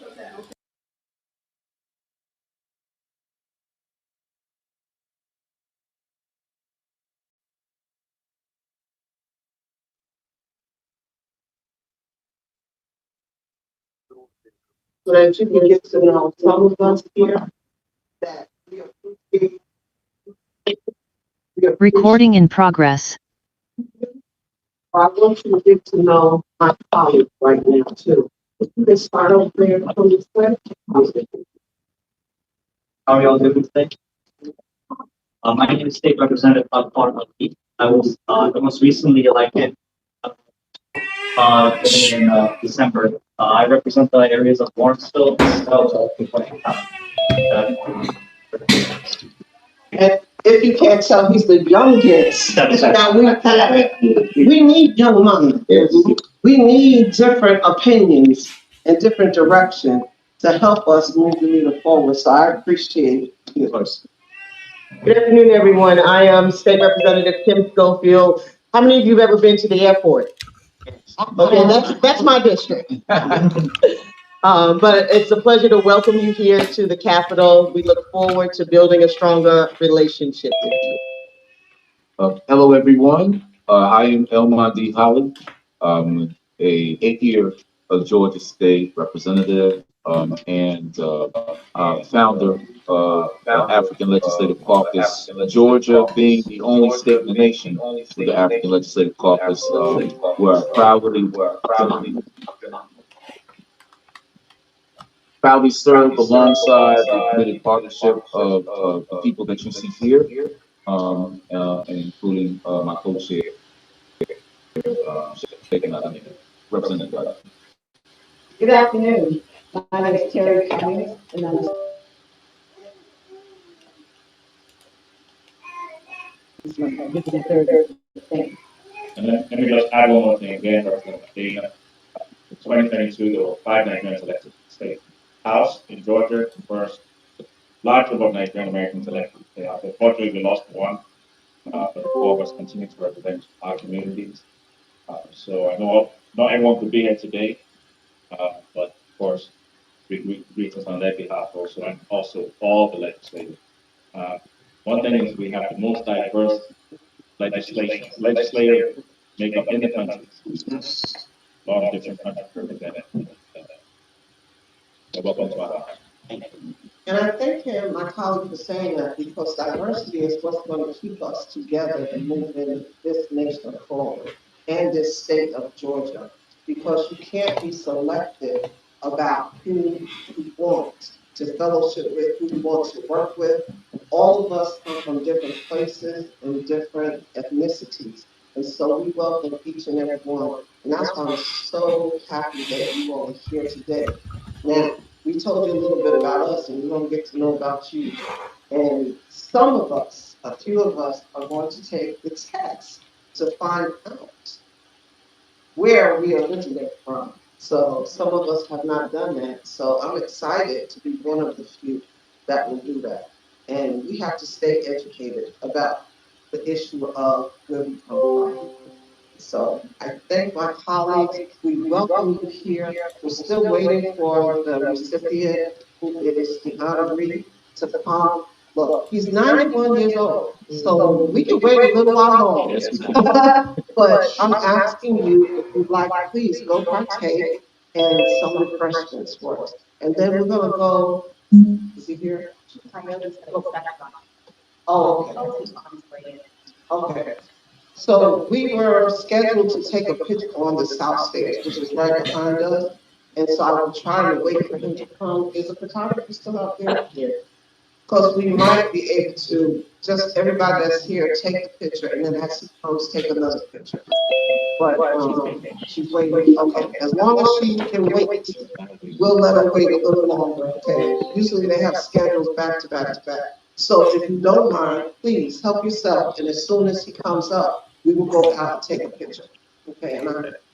So that you can get to know some of us here that Recording in progress. I want you to get to know my colleagues right now too. If you can start over there from this way. How are y'all doing today? My name is State Representative Akintoye. I was the most recently elected in December. I represent the areas of Lawrenceville, South, And if you can't tell, he's the youngest. Now we need young minds. We need different opinions and different direction to help us move the needle forward. So I appreciate you. Good afternoon, everyone. I am State Representative Kim Schofield. How many of you have ever been to the airport? Okay, that's my district. But it's a pleasure to welcome you here to the Capitol. We look forward to building a stronger relationship with you. Hello, everyone. I am Elmar D. Holly. A 8th-year Georgia State Representative and founder of African Legislative Caucus. Georgia being the only state in the nation with the African Legislative Caucus, where I proudly serve alongside the committed partnership of the people that you see here, and including my co-chair, Representative. Good afternoon. My name is Terry Cummings, and I'm this is the third thing. And let me just add one more thing again, in 2022, there were 5 Nigerians elected to the state House in Georgia, the first large number of Nigerian Americans elected to the House. Unfortunately, we lost one, but the 4 of us continue to represent our communities. So I know not everyone could be here today, but of course, we greet us on their behalf also, and also all the legislators. One thing is we have the most diverse legislative makeup in the country. A lot of different countries represented. So welcome to our house. And I thank him, my colleague, for saying that because diversity is what's going to keep us together and moving this nation forward and this state of Georgia. Because you can't be selective about who you want to fellowship with, who you want to work with. All of us come from different places and different ethnicities. And so we welcome each and every one. And that's why I'm so happy that you all are here today. Now, we told you a little bit about us, and we're going to get to know about you. And some of us, a few of us, are going to take the test to find out where we originate from. So some of us have not done that. So I'm excited to be one of the few that will do that. And we have to stay educated about the issue of where we come from. So I thank my colleagues. We welcome you here. We're still waiting for the recipient, who it is the honoree, to come. Look, he's 91 years old, so we can wait a little while longer. But I'm asking you, if you'd like, please go partake in some refreshments for us. And then we're gonna go, is he here? Oh, okay. Okay. So we were scheduled to take a picture on the south stage, which is right behind us. And so I was trying to wait for him to come. Is the photographer still out there? Here. Because we might be able to, just everybody that's here, take the picture, and then as he comes, take another picture. But she's waiting. Okay, as long as she can wait, we'll let her wait a little longer. Okay. Usually they have schedules back to back to back. So if you don't mind, please help yourself. And as soon as he comes up, we will go out and take a picture. Okay.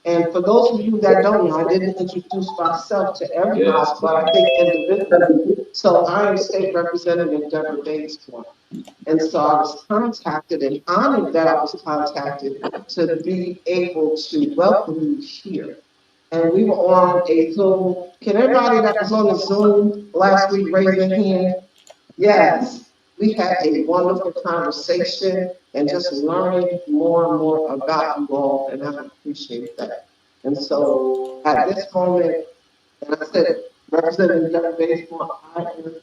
And for those of you that don't know, I didn't introduce myself to everybody, but I think individually. So I am State Representative Deborah Batesborn. And so I was contacted and honored that I was contacted to be able to welcome you here. and we were on a Zoom. Can everybody that was on the Zoom last week raise their hand? Yes, we had a wonderful conversation and just learning more and more about you all, and I appreciate that. And so at this moment, and I said, Representative Jeff Baseball, I am.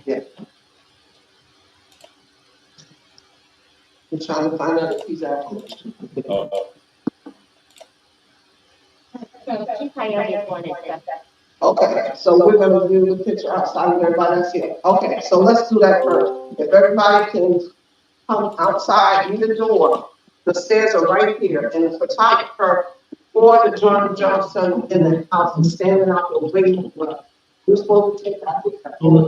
Yeah. I'm trying to find out if he's out. Okay, so we're gonna do the picture outside of everybody else here. Okay, so let's do that first. If everybody can come outside either door, the stairs are right here, and the photographer for the Jordan Johnson in the house is standing out there waiting for us. We're supposed to take that picture. So we're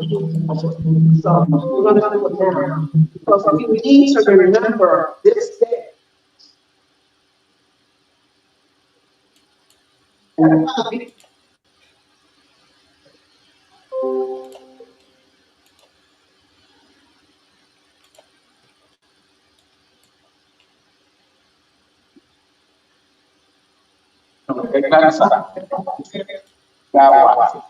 gonna do it now, because we need to remember this day. Everybody, Okay, that's now watch.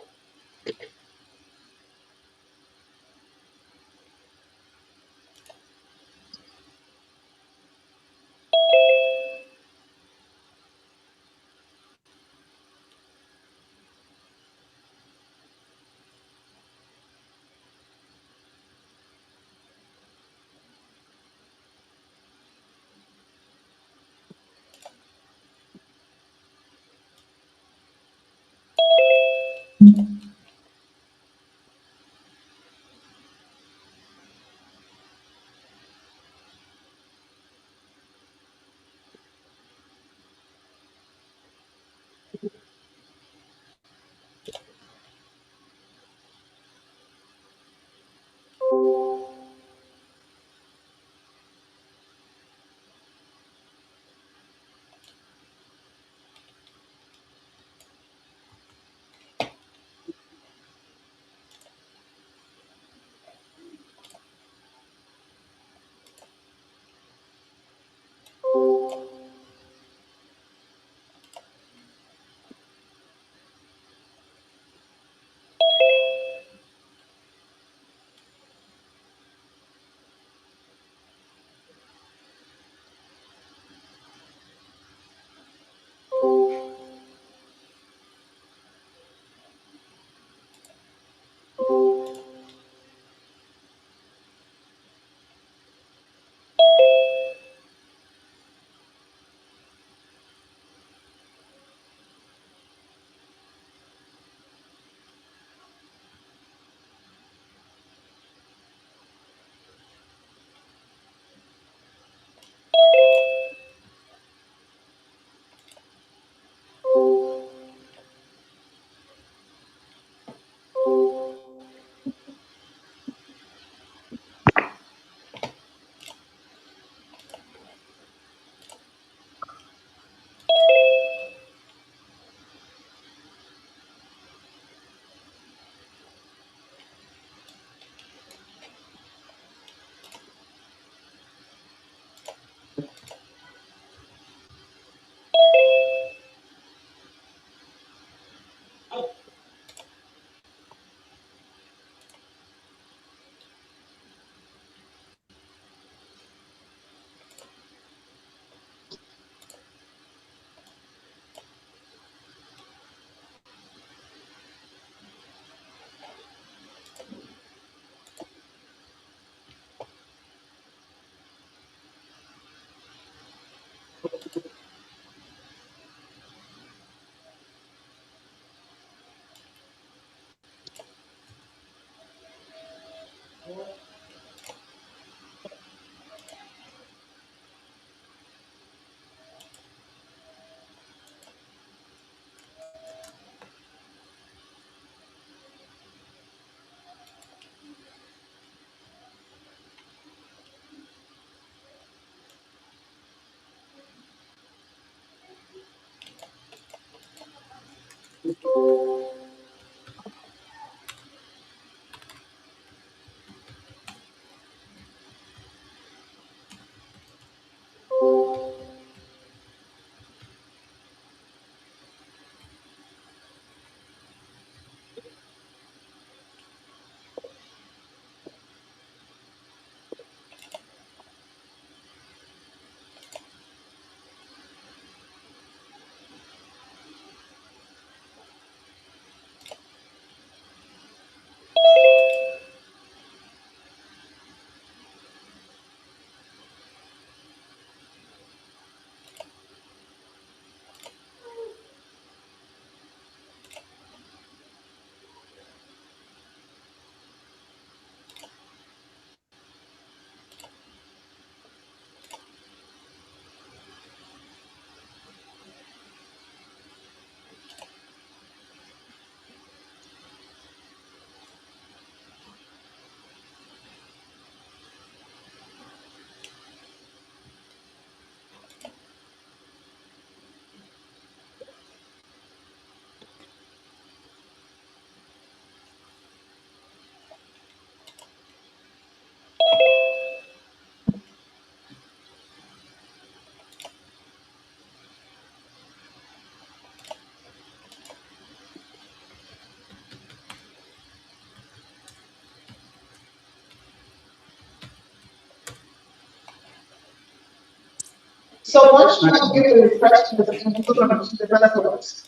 So once you get the refreshments, and you're gonna read the resolution.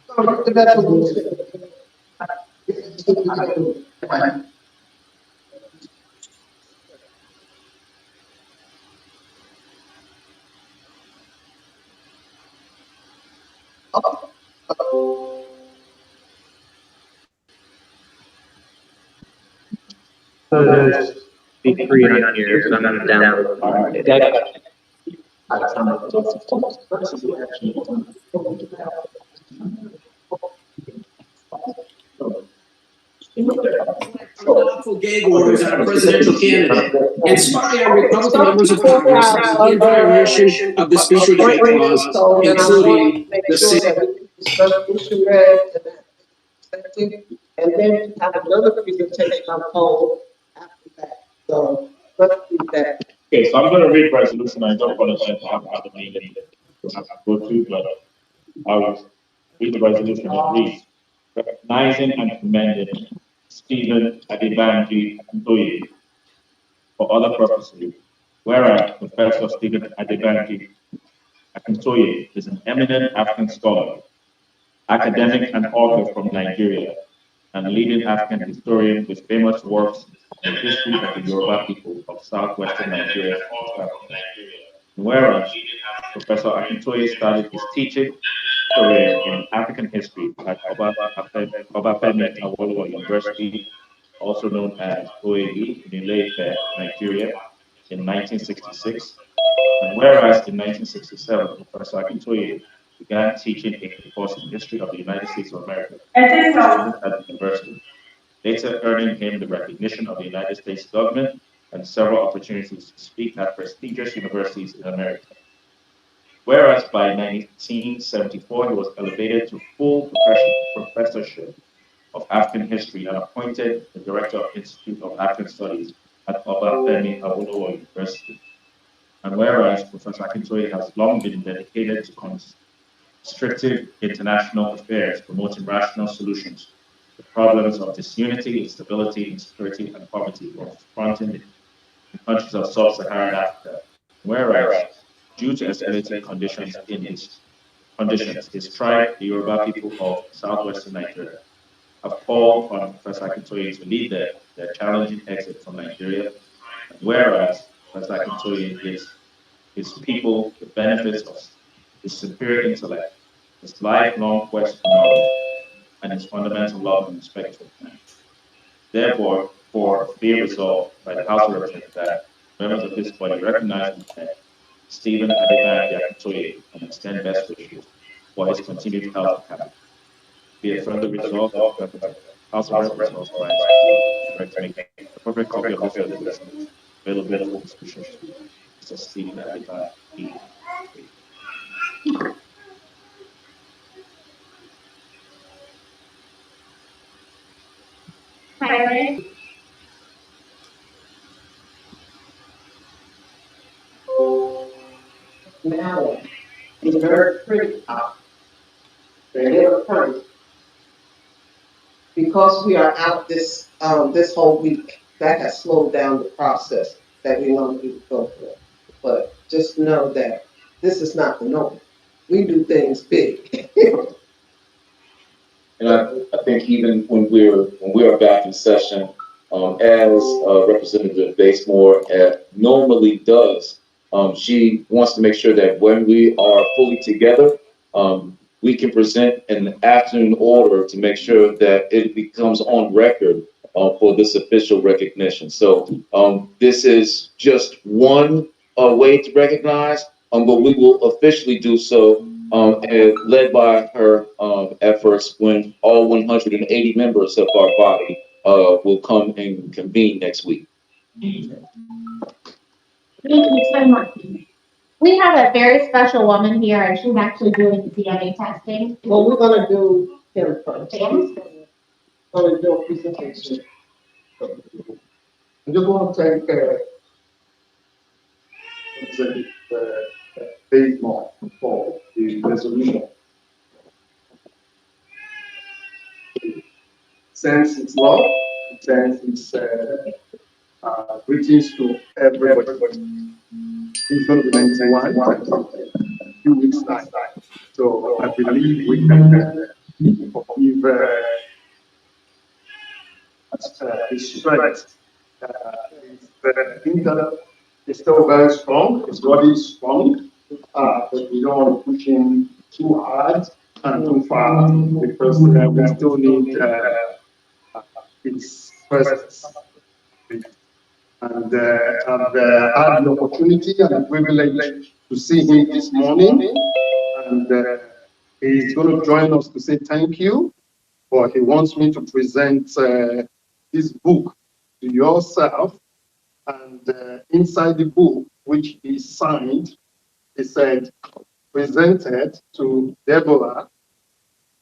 You're gonna read the resolution. Be free on here, because I'm not downloading. Unlawful gag orders on a presidential candidate and spy on Republican members of Some people Congress have in violation of the speech or debate clause, So then I want including to make the sure same. that we get this resolution read and then have another presentation on poll after that. So let's do that. Okay, so I'm gonna read resolution. I don't apologize for having other meeting to have to go to, but I will read the resolution and read. Recognizing and commending Stephen Adebanji Akintoye for other purposes. Whereas Professor Stephen Adebanji Akintoye is an eminent African scholar, academic and author from Nigeria, and leading African historian with famous works on the history of the Yoruba people of southwestern Nigeria. Whereas Professor Akintoye started his teaching career in African history at Obafemi Awolowo University, also known as OAU in Ile-Ife, Nigeria, in 1966. And whereas in 1967, Professor Akintoye began teaching a course in history of the United States of America at the university, later earning him the recognition of the United States government and several opportunities to speak at prestigious universities in America. Whereas by 1974, he was elevated to full professorship of African history and appointed the director of Institute of African Studies at Obafemi Awolowo University. And whereas Professor Akintoye has long been dedicated to constructive international affairs, promoting rational solutions to problems of disunity, instability, insecurity, and poverty confronting the countries of sub-Saharan Africa. Whereas, due to escalating conditions, his tribe, the Yoruba people of southwestern Nigeria, have called on Professor Akintoye to lead their challenging exit from Nigeria. And whereas Professor Akintoye gives his people the benefits of his superior intellect, his lifelong quest for knowledge, and his fundamental love and respect for man. Therefore, be resolved by the House of Representatives that members of this body recognize and commend Stephen Adebanji Akintoye and extend best wishes for his continued health and happiness. Be it further resolved that the House of Representatives authorize to make a appropriate copy of this resolution available for discussion to Mr. Stephen Adebanji. Now, it's very pretty out. They're pretty. Because we are out this whole week, that has slowed down the process that we normally go through. But just know that this is not the norm. We do things big. And I think even when we're back in session, as Representative Basemore normally does, she wants to make sure that when we are fully together, we can present an afternoon order to make sure that it becomes on record for this official recognition. So this is just one way to recognize, but we will officially do so and led by her efforts when all 180 members of our body will come and convene next week. Thank you so much. We have a very special woman here, and she's actually doing the DNA testing. Well, we're gonna do him first. We're gonna do a presentation. I just want to thank Basemore for the resolution. Since it's law, since it's Greetings to everybody. He's going to be 91 a few weeks time. So I believe we can give his strength. His intellect is still very strong. His body is strong, but we don't want to push him too hard and too far because we still need his presence. And I've had the opportunity and the privilege to see him this morning, and he's going to join us to say thank you. But he wants me to present this book to yourself, and inside the book, which he signed, he said, presented to Deborah,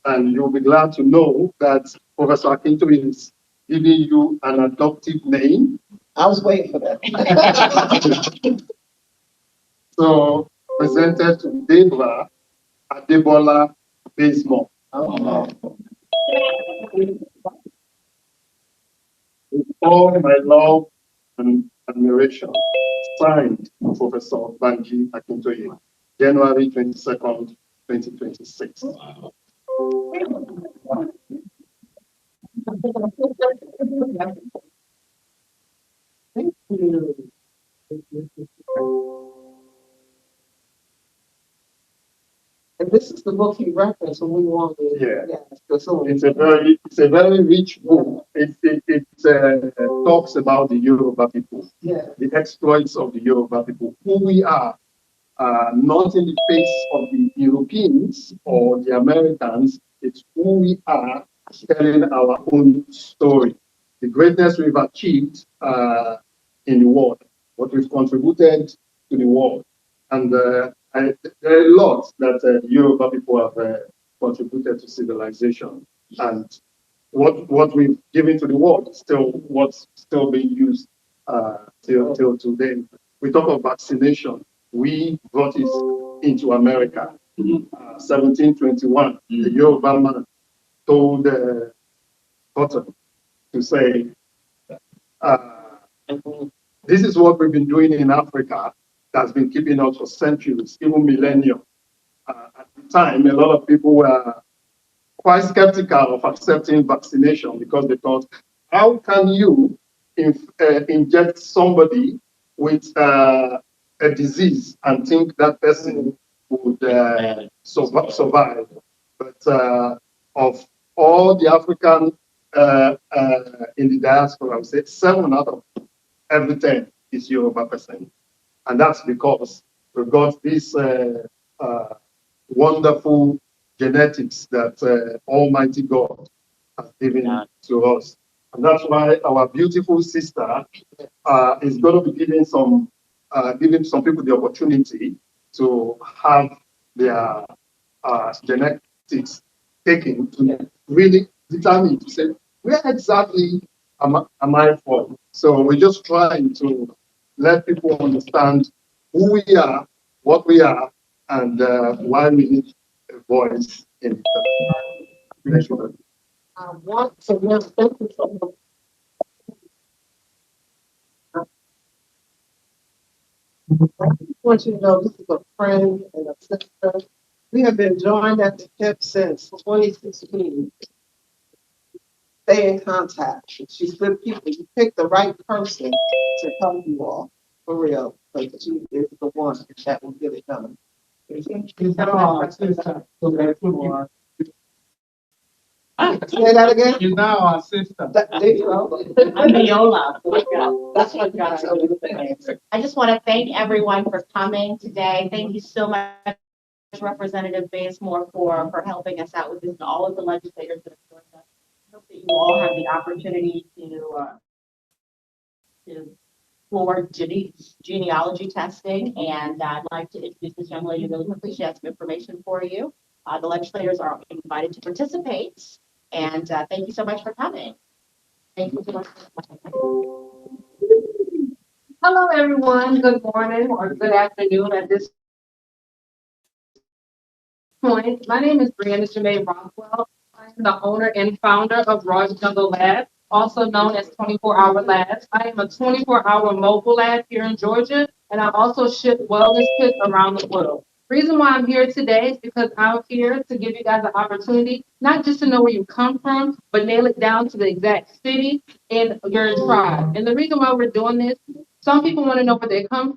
and you'll be glad to know that Professor Akintoye is giving you an adoptive name. I was waiting for that. So presented to Deborah Adebola Bazemore. With all my love and admiration, signed Professor Adebanji Akintoye, January 22nd, 2026. Thank you. And this is the book he referenced when we wanted. Yeah. So It's a very rich book. It talks about the Yoruba people, the exploits of the Yoruba people, who we are, not in the face of the Europeans or the Americans. It's who we are, telling our own story, the greatness we've achieved in the world, what we've contributed to the world, and there are a lot that Yoruba people have contributed to civilization, and what we've given to the world is still what's still being used till today. We talk of vaccination. We brought it into America. 1721, the Yoruba man told Cotton to say, this is what we've been doing in Africa that's been keeping us for centuries, even millennia. At the time, a lot of people were quite skeptical of accepting vaccination because they thought, how can you inject somebody with a disease and think that person would survive? But of all the African in the diaspora, I would say 7 out of every 10 is Yoruba person. And that's because we've got this wonderful genetics that Almighty God has given to us. And that's why our beautiful sister is going to be giving some people the opportunity to have their genetics taken to really determine, to say, where exactly am I from? So we're just trying to let people understand who we are, what we are, and why we need a voice in it. I want to know, thank you so much. I want you to know this is a friend and a sister. We have been joined at the hip since 2016. Stay in contact. She's good people. You pick the right person to help you all, for real, because she is the one that will get it done. Say that again? She's now our sister. I'm Akinola. That's what got I just want to thank everyone for coming today. Thank you so much, Representative Bazemore, for helping us out with this, and all of the legislators that have joined us. I hope that you all have the opportunity to explore genealogy testing, and I'd like to introduce this young lady really quickly. She has some information for you. The legislators are invited to participate, and thank you so much for coming. Thank you so much. Hello, everyone. Good morning or good afternoon at this point. My name is Brianna Janae Rockwell. I'm the owner and founder of Raw Jungle Lab. also known as 24-hour labs. I am a 24-hour mobile lab here in Georgia, and I also ship wellness kits around the world. Reason why I'm here today is because I'm here to give you guys an opportunity, not just to know where you come from, but nail it down to the exact city and your tribe. And the reason why we're doing this, some people want to know where they come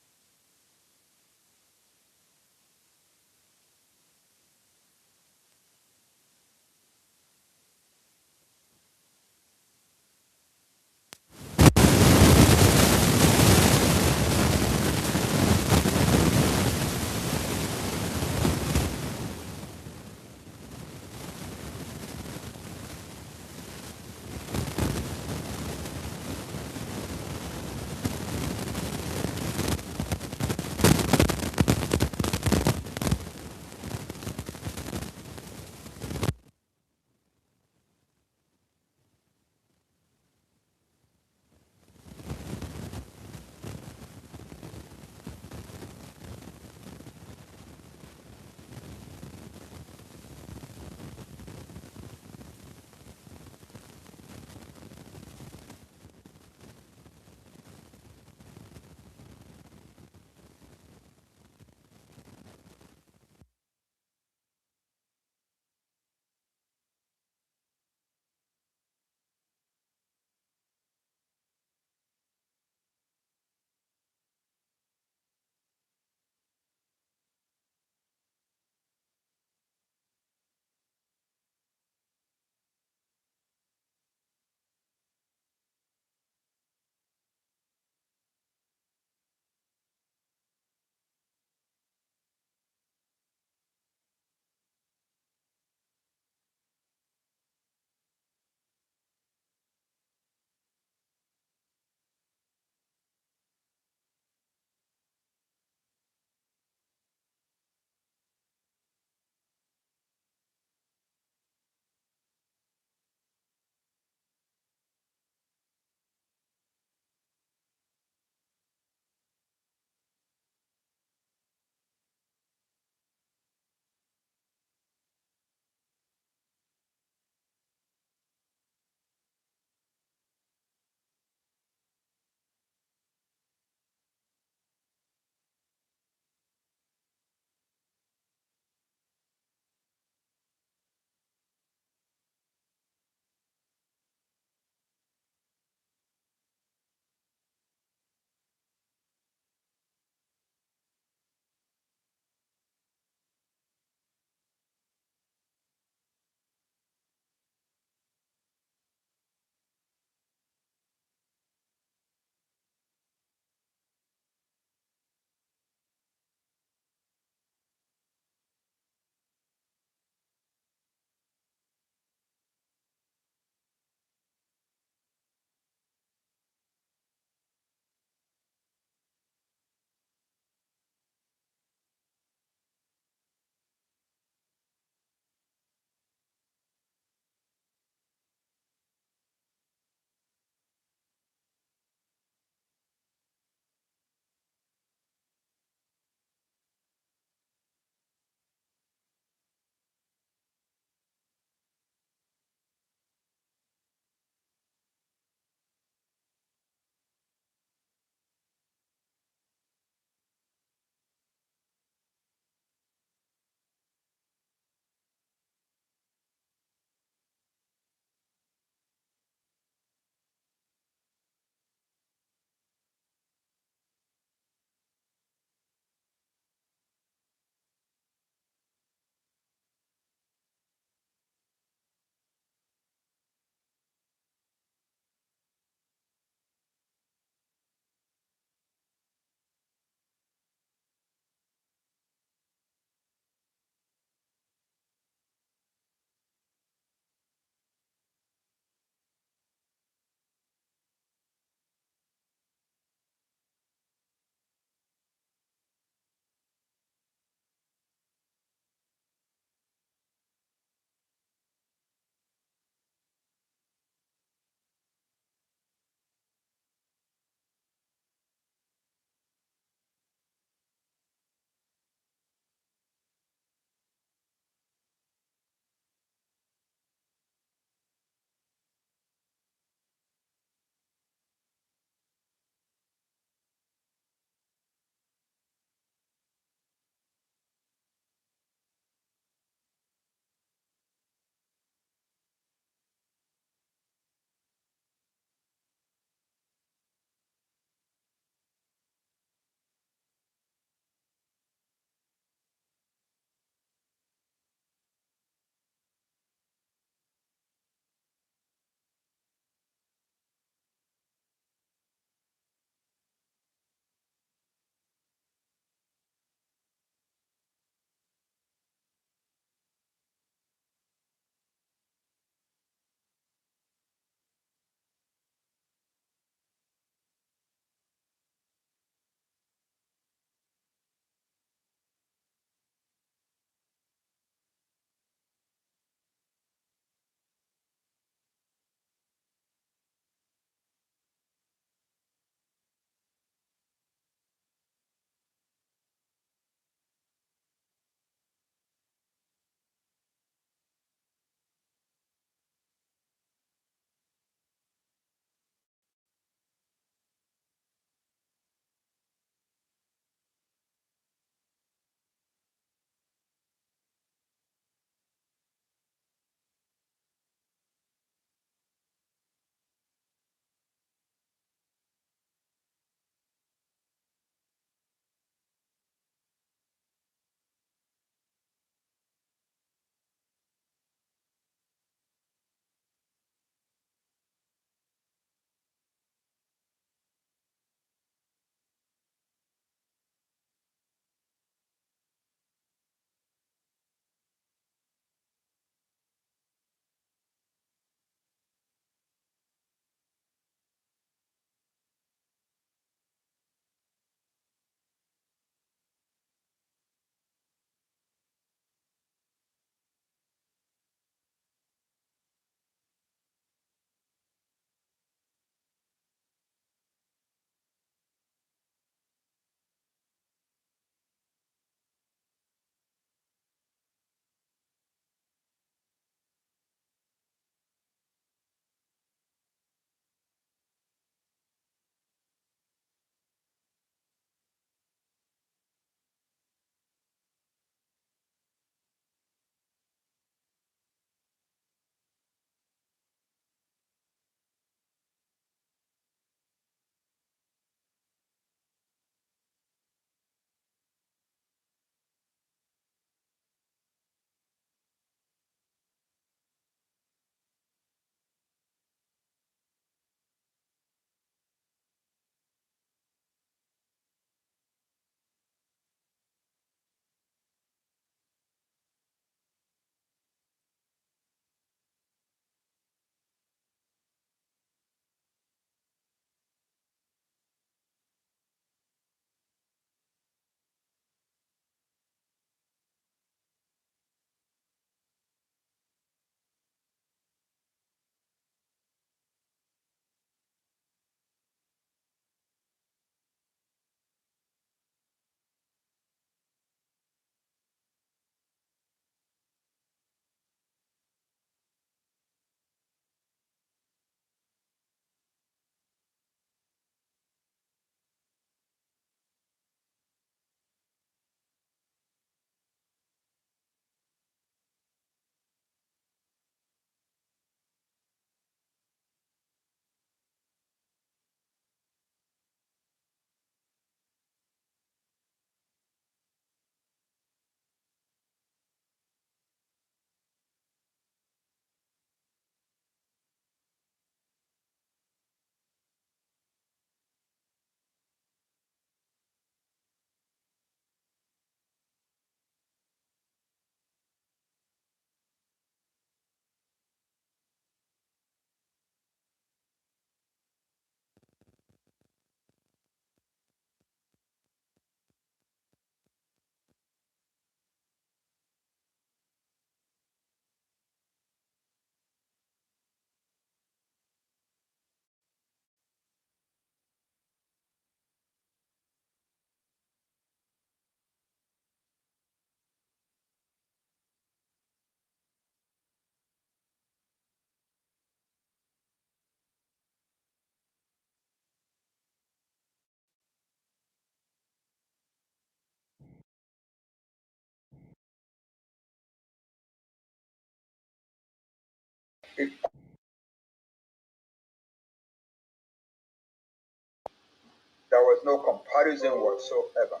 There was no comparison whatsoever.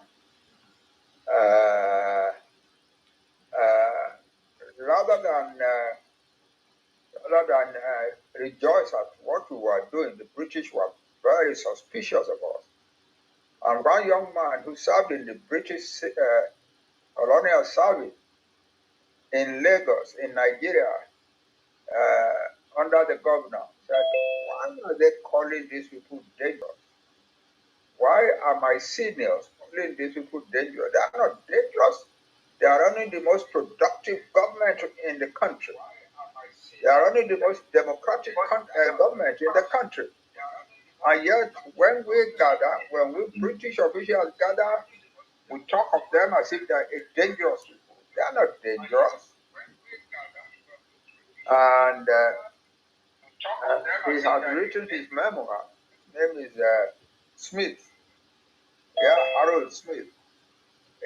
Uh, rather than rejoice at what we were doing, the British were very suspicious of us. And one young man who served in the British colonial service in Lagos, in Nigeria, under the governor, said, why are they calling these people dangerous? Why are my seniors calling these people dangerous? They are not dangerous. They are running the most productive government in the country. They are running the most democratic government in the country. And yet, when we gather, when we British officials gather, we talk of them as if they are dangerous people. They are not dangerous. And he has written his memoir. His name is Smith. Yeah, Harold Smith.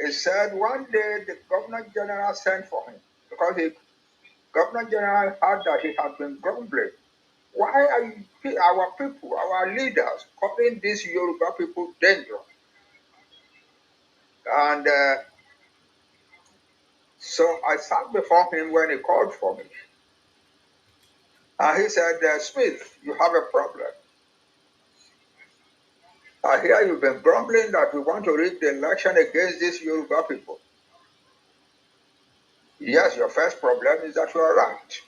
He said one day the Governor General sent for him because the Governor General heard that he had been grumbling. Why are our people, our leaders, calling these Yoruba people dangerous? And so I sat before him when he called for me. And he said, Smith, you have a problem. I hear you've been grumbling that we want to rig the election against these Yoruba people. Yes, your first problem is that you are right.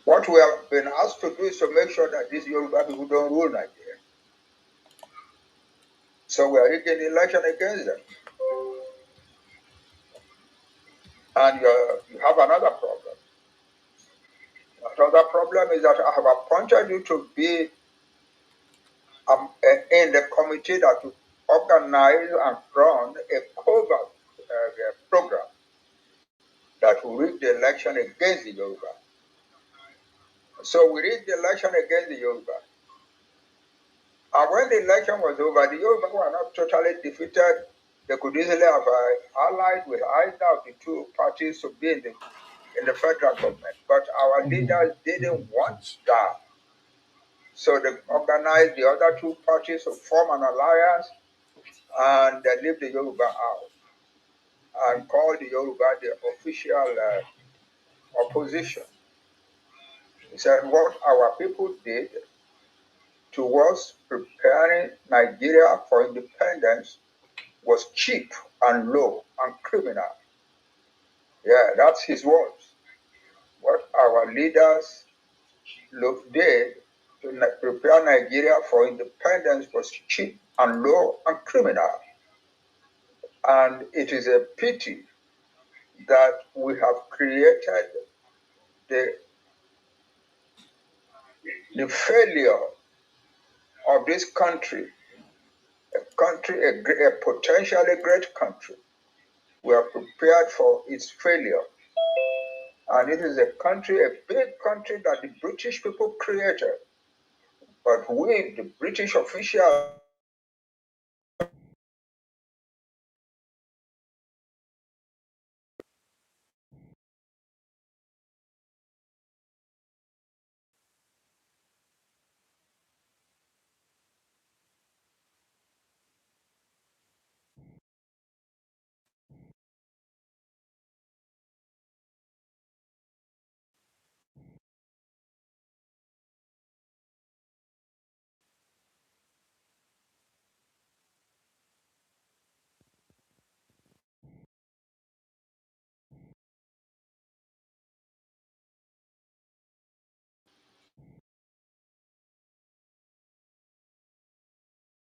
What we have been asked to do is to make sure that these Yoruba people don't rule Nigeria. So we are rigging the election against them. And you have another problem. Another problem is that I have appointed you to be in the committee that will organize and run a covert program that will rig the election against the Yoruba. So we rigged the election against the Yoruba. And when the election was over, the Yoruba were not totally defeated. They could easily have allied with either of the two parties to be in the federal government. But our leaders didn't want that. So they organized the other two parties to form an alliance and they leave the Yoruba out and call the Yoruba the official opposition. He said what our people did towards preparing Nigeria for independence was cheap and low and criminal. Yeah, that's his words. What our leaders did to prepare Nigeria for independence was cheap and low and criminal. And it is a pity that we have created the failure of this country, a potentially great country. We are prepared for its failure. And it is a country, a big country that the British people created. But we, the British officials,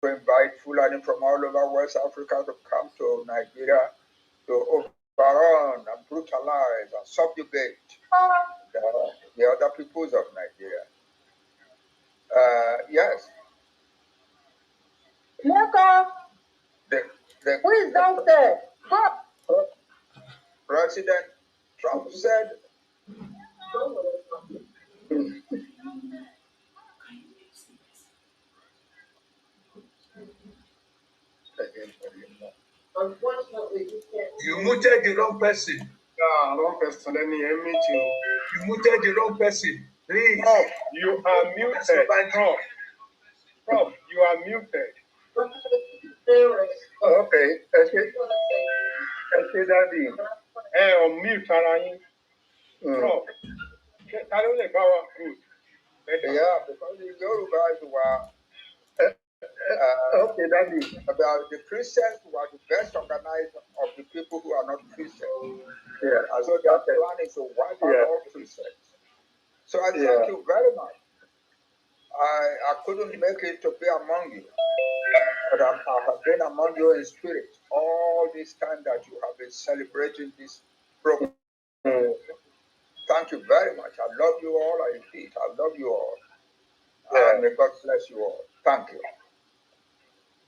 invite Fulani from all over West Africa to come to Nigeria to overrun and brutalize and subjugate the other peoples of Nigeria. Yes. Mocha, who is downstairs? President Trump said, Unfortunately, you can't. you muted the wrong person. wrong person. Let me meet you. You muted the wrong person. Please. Prof, you are muted. Prof, you are muted. Oh, okay. Daddy. Mute ara yín. Prof, ta ló lè bá wa good? Yeah, because the Yoruba were okay, Daddy. About the Christians who are the best organized of the people who are not Christians. Yeah. And so their plan is to wipe out all Christians. So I thank you very much. I couldn't make it to be among you, but I have been among you in spirit all this time that you have been celebrating this program. Thank you very much. I love you all. I love you all. And may God bless you all. Thank you.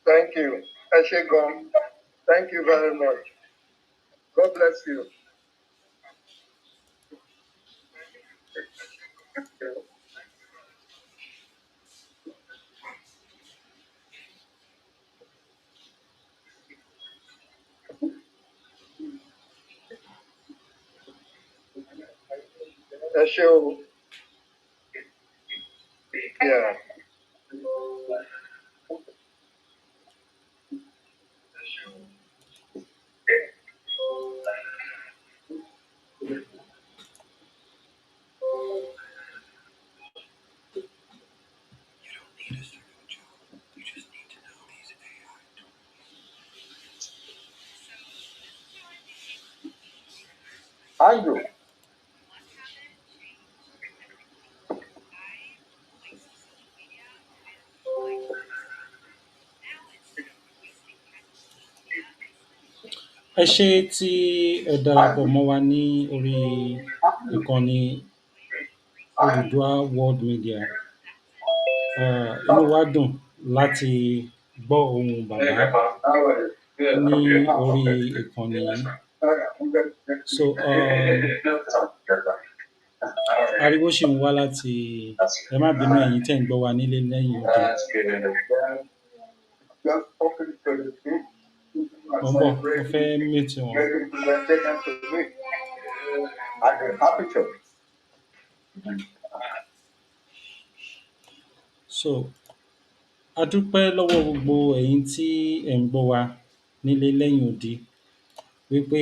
Thank you. Eshegon. Thank you very much. God bless you. Eshe. Yeah. Andrew. Ẹ ṣé tí ẹ darapọ̀ mọ́ wa ní orí ìkànnì Oduduwa World Media. Inú wa dùn láti gbọ́ ohùn bàbá ní orí ìkànnì yìí. So, ariwo ṣì ń wá láti ẹ má bínú ẹ̀yin tẹ́ ń gbọ́ wa nílé lẹ́yìn odi. Mo ń bọ̀, mo fẹ́ mute wọn. So, a dúpẹ́ lọ́wọ́ gbogbo ẹ̀yin tí ẹ̀ ń gbọ́ wa nílé lẹ́yìn odi wípé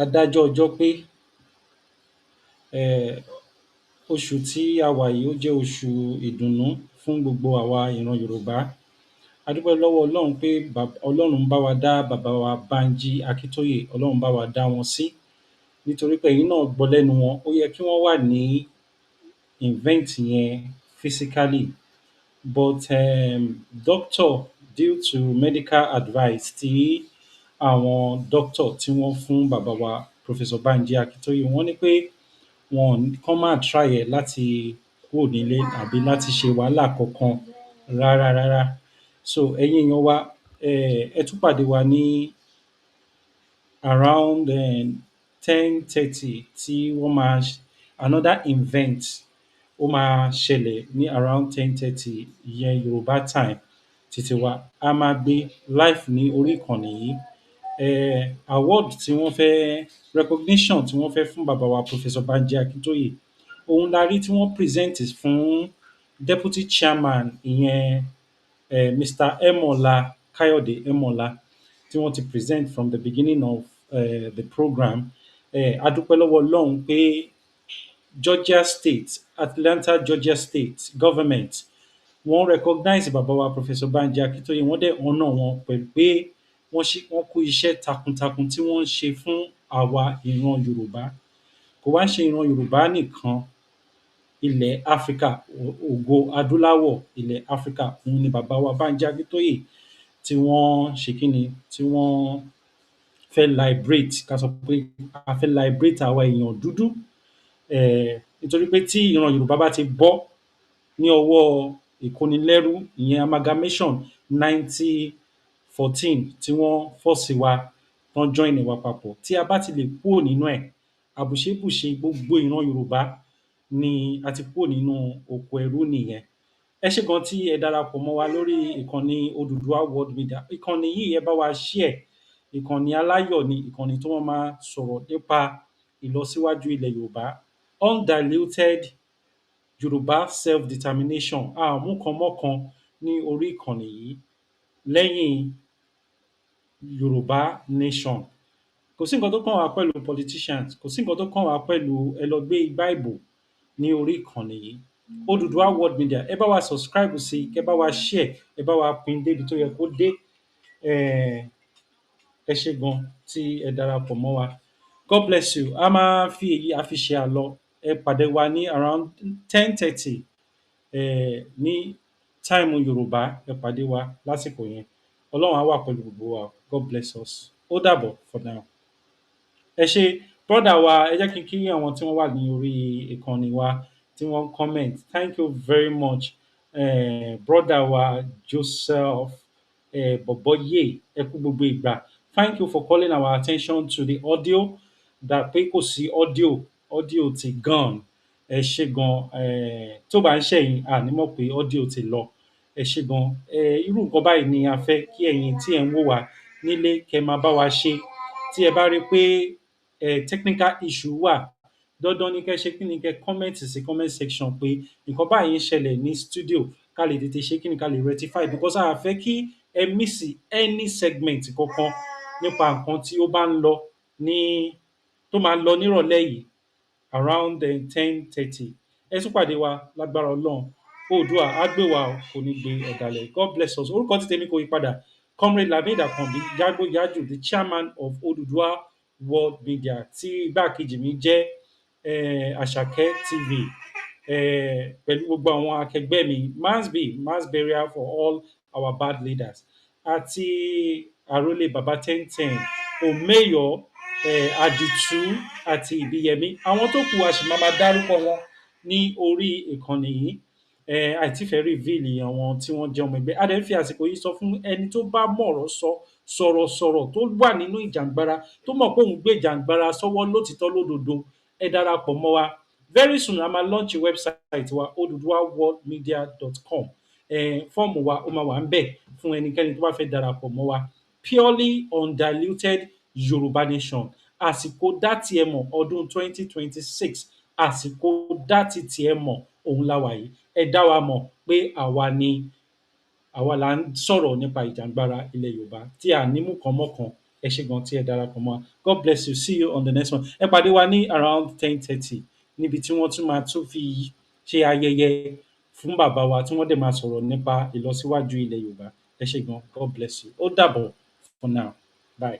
adájọ́ ọjọ́ pé oṣù tí a wà yìí ó jẹ́ oṣù ìdùnnú fún gbogbo àwa ìran Yorùbá. A dúpẹ́ lọ́wọ́ Ọlọ́run pé Ọlọ́run bá wa dá bàbá wa Banji Akintoye, Ọlọ́run bá wa dá wọn sí. Nítorí pé ẹ̀yin náà gbọ́ lẹ́nu wọn, ó yẹ kí wọ́n wà ní event yẹn physically. But doctor, due to medical advice tí àwọn doctor tí wọ́n fún bàbá wa Professor Banji Akintoye, wọ́n ní pé kán má try ẹ̀ láti kúrò nílé àbí láti ṣe wàhálà kankan rárá. So ẹ̀yin èèyàn wa, ẹ tún pàdé wa ní around 10:30 tí wọ́n máa another event ó máa ṣẹlẹ̀ ní around 10:30 ìyẹn Yorùbá time títí wa. A máa gbé live ní orí ìkànnì yìí. Award tí wọ́n fẹ́, recognition tí wọ́n fẹ́ fún bàbá wa Professor Banji Akintoye, òun la rí tí wọ́n present fún deputy chairman ìyẹn Mr. Emola, Kayode Emola, tí wọ́n ti present from the beginning of the program. A dúpẹ́ lọ́wọ́ Ọlọ́run pé Georgia State, Atlanta Georgia State government, wọ́n recognize bàbá wa Professor Banji Akintoye, wọ́n dẹ̀ honour wọn pẹ̀lú pé wọ́n kú iṣẹ́ takuntakun tí wọ́n ń ṣe fún àwa ìran Yorùbá. Kò wá ṣe ìran Yorùbá nìkan, ilẹ̀ Áfíríkà, ògo adúláwọ̀ ilẹ̀ Áfíríkà, òun ni bàbá wa Banji Akintoye tí wọ́n ṣe kíni, tí wọ́n fẹ́ liberate, ká sọ pé a fẹ́ liberate àwa èèyàn dúdú. Nítorí pé tí ìran Yorùbá bá ti bọ́ ní ọwọ́ ìkónilẹ́rú, ìyẹn amalgamation 1914 tí wọ́n force wa, tán join wa papọ̀, tí a bá ti lè kúrò nínú ẹ̀, àbùṣébùṣe gbogbo ìran Yorùbá ni a ti kúrò nínú oko ẹrú nìyẹn. Ẹ ṣé gan tí ẹ darapọ̀ mọ́ wa lórí ìkànnì Oduduwa World Media. Ìkànnì yìí ẹ bá wa share, ìkànnì aláyọ̀ ni, ìkànnì tí wọ́n máa sọ̀rọ̀ nípa ìlọsíwájú ilẹ̀ Yorùbá, undiluted Yorùbá self-determination. A ò mú kan mọ́kan ní orí ìkànnì yìí lẹ́yìn Yorùbá nation. Kò sí nǹkan tó kàn wá pẹ̀lú politicians, kò sí nǹkan tó kàn wá pẹ̀lú ẹ lọ gbé igbá ìbò ní orí ìkànnì yìí. Oduduwa World Media, ẹ bá wa subscribe sí i, kẹ bá wa share, ẹ bá wa pín débi tó yẹ kó dé. Ẹ ṣé gan tí ẹ darapọ̀ mọ́ wa. God bless you. A máa fi èyí a fi ṣe àlọ. Ẹ pàdé wa ní around 10:30 ní táìmù Yorùbá. Ẹ pàdé wa lásìkò yẹn. Ọlọ́run á wà pẹ̀lú gbogbo wa. God bless us. Ó dàbọ̀ for now. Ẹ ṣé brọ́dà wa, ẹ jẹ́ kí n kí àwọn tí wọ́n wà ní orí ìkànnì wa tí wọ́n ń comment. Thank you very much. Brọ́dà wa Joseph Bọ̀bọ́yè, ẹ kú gbogbo ìgbà. Thank you for calling our attention to the audio that pé kò sí audio ti gone. Ẹ ṣé gan, tó bá ń ṣẹ̀yìn ní mọ̀ pé audio ti lọ. Ẹ ṣé gan. Irú nǹkan báyìí ni a fẹ́ kí ẹ̀yin tí ẹ̀ ń wò wá nílé kẹ́ máa bá wa ṣe. Tí ẹ bá rí pé technical issue wà, dandan ni kẹ́ ṣe kí ni, kẹ́ comment sí comment section pé nǹkan báyìí ń ṣẹlẹ̀ ní studio, ká lè tètè ṣe kí ni, ká lè rectify, because a fẹ́ kí ẹ miss any segment kankan nípa nǹkan tí ó bá ń lọ tó máa lọ nírọ̀lẹ́ yìí around 10:30. Ẹ tún pàdé wa lágbára Ọlọ́run. Oòduà á gbé wa o, kò ní gbé ọ̀dàlẹ̀. God bless us. Orúkọ tí tèmi kò yí padà. Comrade Lamid Akanbi Yagboyaju, the chairman of Oduduwa World Media, tí igbákejì mi jẹ́ Àṣàkẹ́ TV, pẹ̀lú gbogbo àwọn akẹgbẹ́ mi, mass burial for all our bad leaders, àti àrólé baba 1010, Omeyo, Àdìtú àti Ìbíyẹmí. Àwọn tó kù a sì máa dárúkọ wọn ní orí ìkànnì yìí. Àìtífẹ́ reveal àwọn tí wọ́n jẹ́ ọmọ ẹgbẹ́. A dẹ̀ ń fi àsìkò yìí sọ fún ẹni tó bá mọ̀rọ̀ sọ, sọ̀rọ̀sọ̀rọ̀ tó wà nínú ìjàngbara, tó mọ̀ pé òun gbé ìjàngbara sọ́wọ́ lótìítọ́ lódodo, ẹ darapọ̀ mọ́ wa. Very soon a máa launch website wa oduduwaworldmedia.com. Fọ́ọ̀mù wa ó máa wà ń bẹ̀ fún ẹnikẹ́ni tó bá fẹ́ darapọ̀ mọ́ wa. Purely undiluted Yorùbá nation. Àsìkò dá tiẹ̀ mọ̀ ọdún 2026. Àsìkò dá ti tiẹ̀ mọ̀ òun la wà yìí. Ẹ dá wa mọ̀ pé àwa là ń sọ̀rọ̀ nípa ìjàngbara ilẹ̀ Yorùbá tí a ní mú kan mọ́kan. Ẹ ṣé gan tí ẹ darapọ̀ mọ́ wa. God bless you. See you on the next one. Ẹ pàdé wa ní around 10:30 níbi tí wọ́n tún máa fi ṣe ayẹyẹ fún bàbá wa tí wọ́n dẹ̀ máa sọ̀rọ̀ nípa ìlọsíwájú ilẹ̀ Yorùbá. Ẹ ṣé gan. God bless you. Ó dàbọ̀ for now. Bye.